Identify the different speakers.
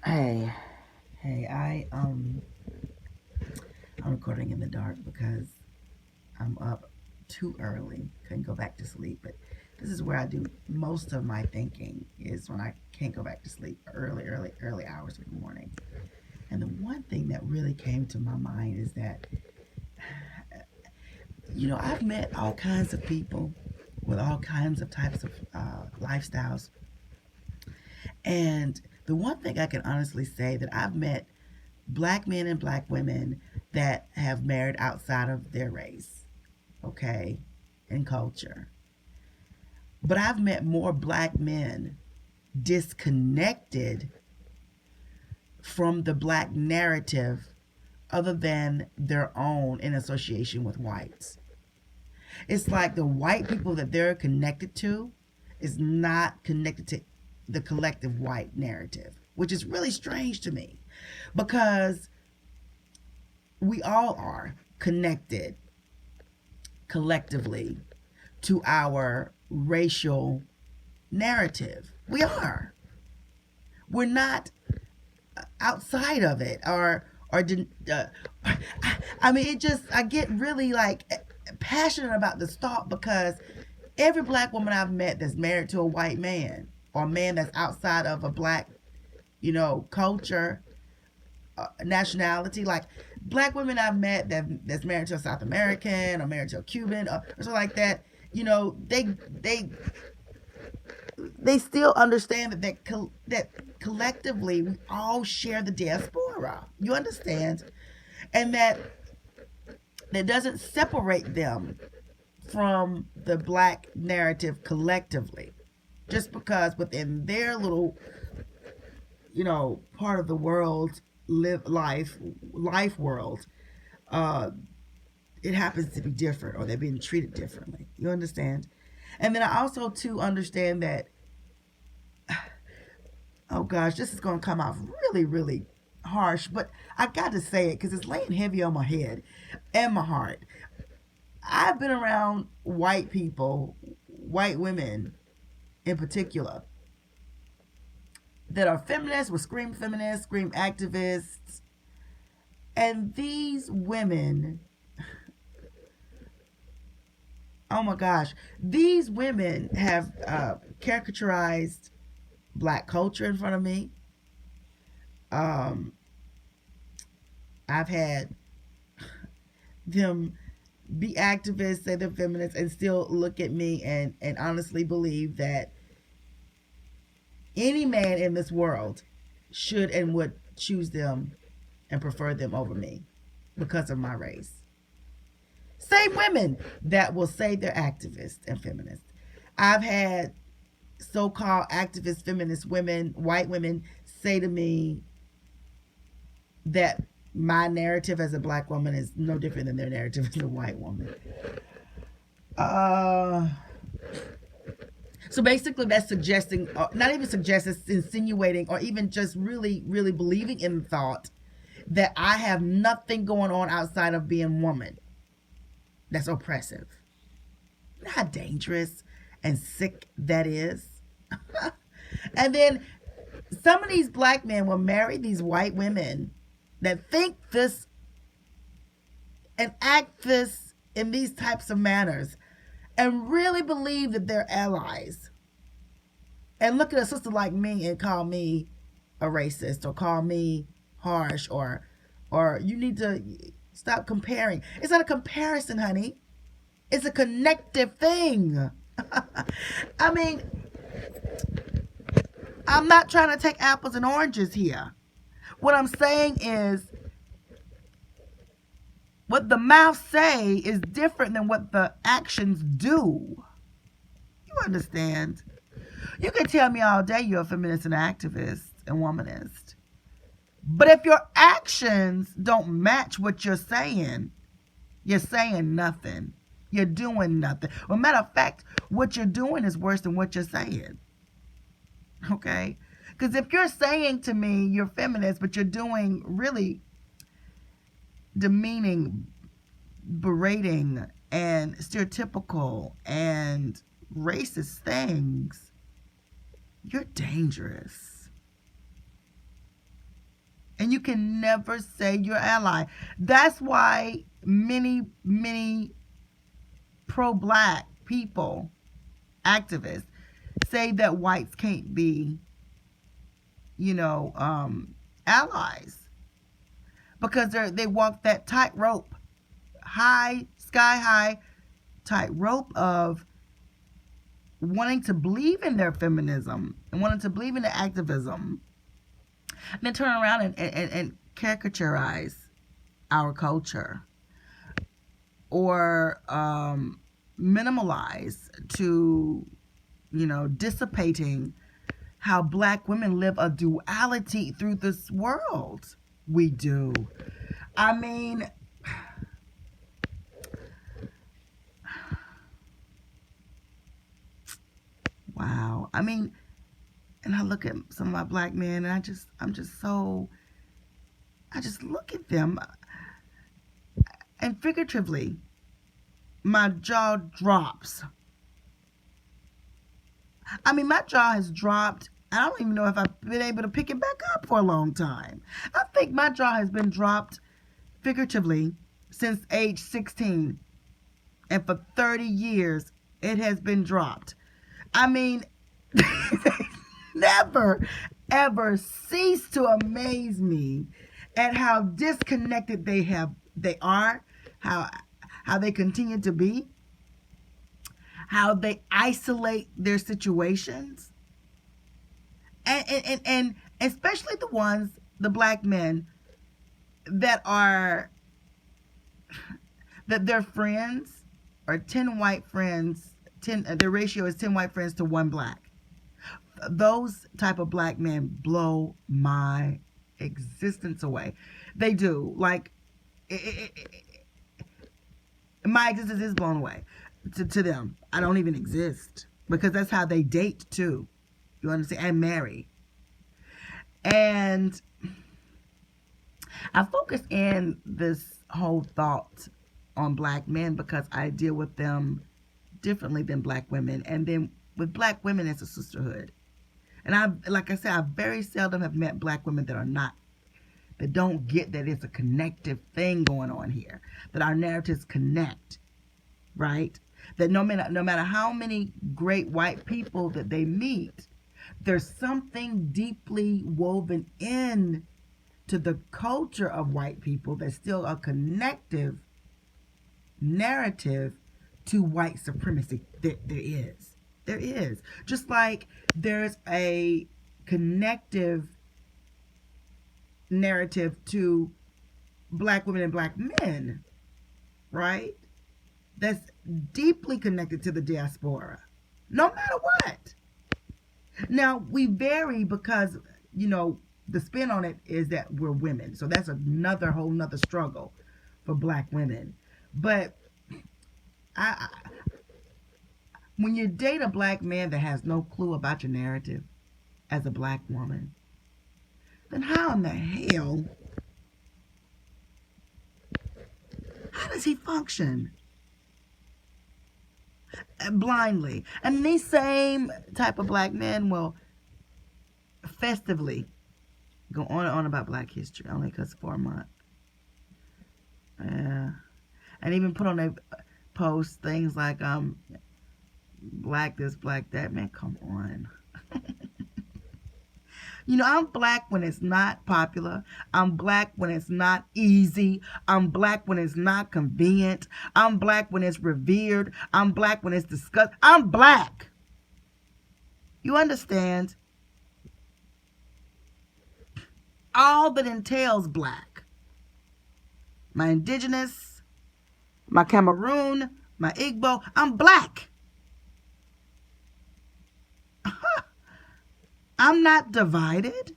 Speaker 1: Hey, hey, I'm recording in the dark because I'm up too early. Couldn't go back to sleep, but this is where I do most of my thinking is when I can't go back to sleep early hours of the morning. And the one thing that really came to my mind is that I've met all kinds of people with all kinds of types of lifestyles, and the one thing I can honestly say that I've met black men and black women that have married outside of their race, okay, and culture. But I've met more black men disconnected from the black narrative other than their own in association with whites. It's like the white people that they're connected to is not connected to the collective white narrative, which is really strange to me because we all are connected collectively to our racial narrative. We are. We're not outside of it or I mean it just I get really like passionate about this thought because every black woman I've met that's married to a white man or a man that's outside of a black, culture, nationality, like black women I've met that's married to a South American or married to a Cuban or something like that, they still understand that collectively we all share the diaspora. You understand, and that doesn't separate them from the black narrative collectively, just because within their little, part of the world, life world, uh, it happens to be different or they're being treated differently. You understand? And then I also too understand that, oh gosh, this is going to come off really, really harsh, but I got to say it because it's laying heavy on my head and my heart. I've been around white people, white women in particular, that are feminists, with scream activists, and these women, oh my gosh, these women have caricaturized black culture in front of me. Um, I've had them be activists, say they're feminists, and still look at me and honestly believe that any man in this world should and would choose them and prefer them over me because of my race. Same women that will say they're activists and feminists. I've had so called activist feminist women, white women, say to me that my narrative as a black woman is no different than their narrative as a white woman. Uh, so basically, that's suggesting, not even suggesting, it's insinuating, or even just really, really believing in the thought that I have nothing going on outside of being woman. That's oppressive. You know how dangerous and sick that is? And then some of these black men will marry these white women that think this and act this in these types of manners and really believe that they're allies. And look at a sister like me and call me a racist or call me harsh or you need to stop comparing. It's not a comparison, honey. It's a connective thing. I mean, I'm not trying to take apples and oranges here. What I'm saying is what the mouth say is different than what the actions do. You understand? You can tell me all day you're a feminist and activist and womanist. But if your actions don't match what you're saying nothing. You're doing nothing. Well, matter of fact, what you're doing is worse than what you're saying. Okay? Because if you're saying to me you're feminist, but you're doing really demeaning, berating, and stereotypical and racist things, you're dangerous. And you can never say you're ally. That's why many pro-black people, activists, say that whites can't be, allies, because they walk that tightrope, sky high tightrope of wanting to believe in their feminism and wanting to believe in the activism, and then turn around and caricaturize our culture, or minimalize to, dissipating how black women live a duality through this world. We do. I mean, wow. I mean, and I look at some of my black men, and I just look at them, and figuratively, my jaw drops. I mean, my jaw has dropped. I don't even know if I've been able to pick it back up for a long time. I think my jaw has been dropped figuratively since age 16. And for 30 years, it has been dropped. I mean, they never, ever cease to amaze me at how disconnected they are, how they continue to be, how they isolate their situations, and especially the black men that their friends are 10 white friends, their ratio is 10 white friends to 1 black. Those type of black men blow my existence away. They do. Like, my existence is blown away to them. I don't even exist, because that's how they date too. You understand? And marry. And I focus in this whole thought on black men because I deal with them differently than black women. And then with black women, it's a sisterhood. And like I said, I very seldom have met black women that don't get that it's a connective thing going on here, that our narratives connect, right? That no matter how many great white people that they meet, there's something deeply woven in to the culture of white people that's still a connective narrative to white supremacy. There is. Just like there's a connective narrative to black women and black men, right? That's deeply connected to the diaspora, no matter what. Now, we vary because, the spin on it is that we're women. So that's whole nother struggle for black women. But when you date a black man that has no clue about your narrative as a black woman, then how in the hell, how does he function? Blindly. And these same type of black men will festively go on and on about black history, only because for a month. Yeah. And even put on their posts things like, black this, black that. Man, come on. I'm black when it's not popular. I'm black when it's not easy. I'm black when it's not convenient. I'm black when it's revered. I'm black when it's discussed. I'm black. You understand? All that entails black. My indigenous, my Cameroon, my Igbo. I'm black. I'm not divided.